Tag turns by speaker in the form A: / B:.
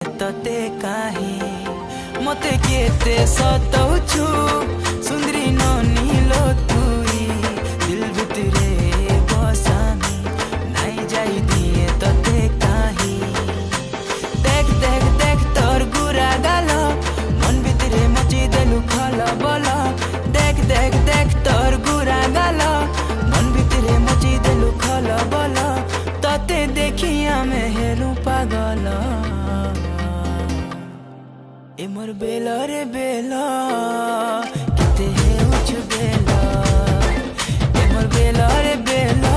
A: तते काहे मते केते सताउछु सुंदरी ननिलो तुई दिल भितरे बसामी नाइ जाई दिए तते काहे देख देख देख तोर गुरा गाल मन भितरे मची देलु खला बला देख देख देख तोर गुरा गाल मन भितरे मची देलु खला बला तते देखिया में हेलु पागल ए मोर बेला रे बेला किते है उच बेला ए मोर बेला रे बेला।